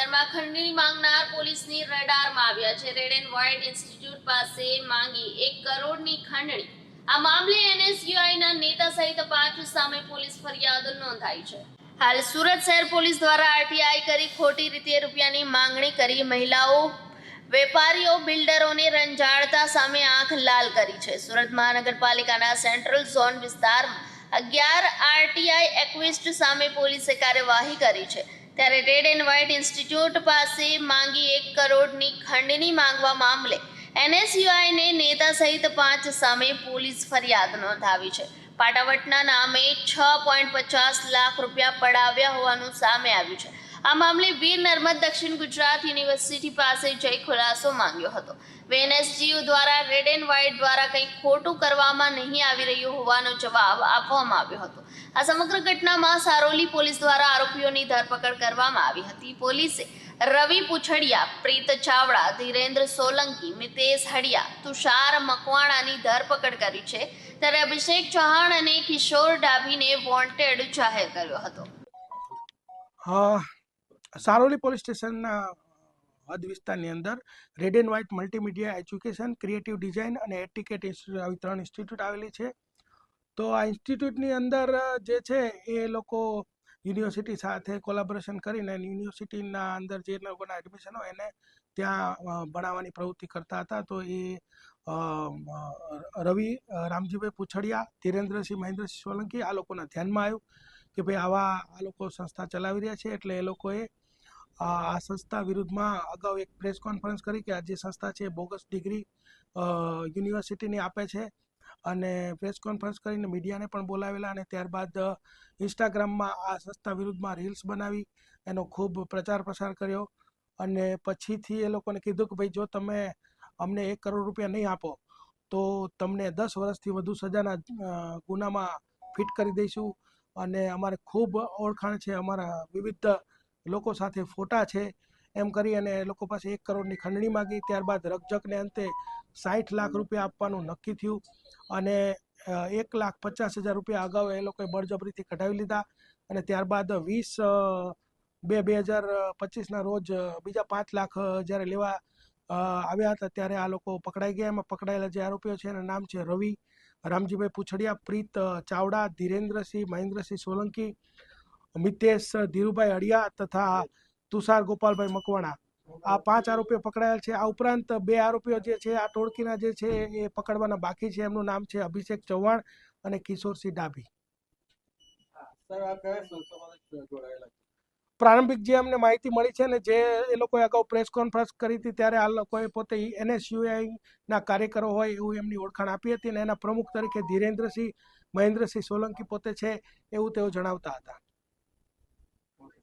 શહેરમાં ખંડણી માંગનાર પોલીસની રડારમાં આવ્યા છે। રેડ એન્ડ વ્હાઇટ ઇન્સ્ટિટ્યૂટ પાસે માંગી 1 કરોડની ખંડણી। આ મામલે એનએસયુઆઈના નેતા સહિત 5 સામે પોલીસ ફરિયાદ નોંધાઈ છે। હાલ સુરત શહેર પોલીસ દ્વારા આરટીઆઈ કરી ખોટી રીતે રૂપિયાની માંગણી કરી મહિલાઓ વેપારીઓ બિલ્ડરોને રંજાડતા સામે આંખ લાલ કરી છે। સુરત મહાનગરપાલિકાના સેન્ટ્રલ ઝોન વિસ્તારમાં 11 આરટીઆઈ એક્વિસ્ટ સામે પોલીસે કાર્યવાહી કરી છે। ત્યારે રેડ એન્ડ વ્હાઇટ ઇન્સ્ટિટ્યૂટ પાસે માંગી 1 કરોડની ખંડણી માંગવા મામલે એનએસયુઆઈને નેતા સહિત 5 સામે પોલીસ ફરિયાદ નોંધાવી છે। પાટાવટના નામે 6.50 લાખ રૂપિયા પડાવ્યા હોવાનું સામે આવ્યું છે। આ મામલે વીર નર્મદ દક્ષિણ ગુજરાત યુનિવર્સિટી પાસે જઈ ખુલાસો માંગ્યો હતો। એનએસજીયુ દ્વારા રેડ એન્ડ વ્હાઇટ દ્વારા કંઈ ખોટું કરવામાં નહીં આવી રહ્યું હોવાનો જવાબ આપવામાં આવ્યો હતો। આ સમગ્ર ઘટનામાં સારોલી પોલીસ દ્વારા આરોપીઓની ધરપકડ કરવામાં આવી હતી। પોલીસે રવિ પૂછડિયા, પ્રીત ચાવડા, ધીરેન્દ્ર સોલંકી, મિતેશ હડિયા, તુષાર મકવાણાની ધરપકડ કરી છે। ત્યારે અભિષેક ચૌહાણ અને કિશોર ડાભીને વોન્ટેડ જાહેર કર્યો હતો। સારોલી પોલીસ સ્ટેશનના હદ વિસ્તારની અંદર red and white multimedia education, creative design અને એટિકેટ ઇન્સ્ટિટ્યૂટ આવી 3 ઇન્સ્ટિટ્યૂટ આવેલી છે। તો આ ઇન્સ્ટિટ્યૂટની અંદર જે છે એ લોકો યુનિવર્સિટી સાથે કોલેબોરેશન કરીને યુનિવર્સિટીના અંદર જે લોકોના એડમિશન હોય એને ત્યાં ભણાવવાની પ્રવૃત્તિ કરતા હતા। તો એ રવિ રામજીભાઈ પૂછડિયા, ધીરેન્દ્રસિંહ મહેન્દ્રસિંહ સોલંકી આ લોકોના ધ્યાનમાં આવ્યું કે ભાઈ આ લોકો સંસ્થા ચલાવી રહ્યા છે। એટલે એ લોકોએ આ સંસ્થા વિરુદ્ધમાં અગાઉ એક પ્રેસ કોન્ફરન્સ કરી કે આ જે સંસ્થા છે બોગસ ડિગ્રી યુનિવર્સિટીની આપે છે અને પ્રેસ કોન્ફરન્સ કરીને મીડિયાને પણ બોલાવેલા અને ત્યારબાદ ઇન્સ્ટાગ્રામમાં આ સંસ્થા વિરુદ્ધમાં રીલ્સ બનાવી એનો ખૂબ પ્રચાર પ્રસાર કર્યો અને પછીથી એ લોકોને કીધું કે ભાઈ જો તમે અમને 1 કરોડ રૂપિયા નહીં આપો તો તમને 10 વર્ષથી વધુ સજાના ગુનામાં ફિટ કરી દઈશું અને અમારે ખૂબ ઓળખાણ છે, અમારા વિવિધ લોકો સાથે ફોટા છે, એમ કરી અને એ લોકો પાસે 1 કરોડની ખંડણી માગી। ત્યારબાદ રકઝકને અંતે 60 લાખ રૂપિયા આપવાનું નક્કી થયું અને 1,50,000 રૂપિયા અગાઉ એ લોકોએ બળજબરીથી કઢાવી લીધા અને ત્યારબાદ 20/2/2025ના રોજ બીજા 5 લાખ જ્યારે લેવા આવ્યા હતા ત્યારે આ લોકો પકડાઈ ગયા। એમાં પકડાયેલા જે આરોપીઓ છે એના નામ છે રવિ રામજીભાઈ પૂછડિયા, પ્રીત ચાવડા, ધીરેન્દ્રસિંહ મહેન્દ્રસિંહ સોલંકી, મિતેશ ધીરુભાઈ હડિયા તથા તુષાર ગોપાલભાઈ મકવાણા। આ 5 આરોપીઓ પકડાયેલ છે। આ ઉપરાંત 2 આરોપીઓ જે છે આ ટોળકીના જે છે એ પકડવાના બાકી છે। એમનું નામ છે અભિષેક ચૌહાણ અને કિશોરસિંહ ડાભી। પ્રારંભિક જે અમને માહિતી મળી છે ને જે એ લોકોએ અગાઉ પ્રેસ કોન્ફરન્સ કરી હતી ત્યારે આ લોકોએ પોતે એનએસયુઆઈના કાર્યકરો હોય એવું એમની ઓળખાણ આપી હતી અને એના પ્રમુખ તરીકે ધીરેન્દ્રસિંહ મહેન્દ્રસિંહ સોલંકી પોતે છે એવું તેઓ જણાવતા હતા।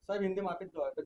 સાહેબ હિન્દીમાં આપી દો।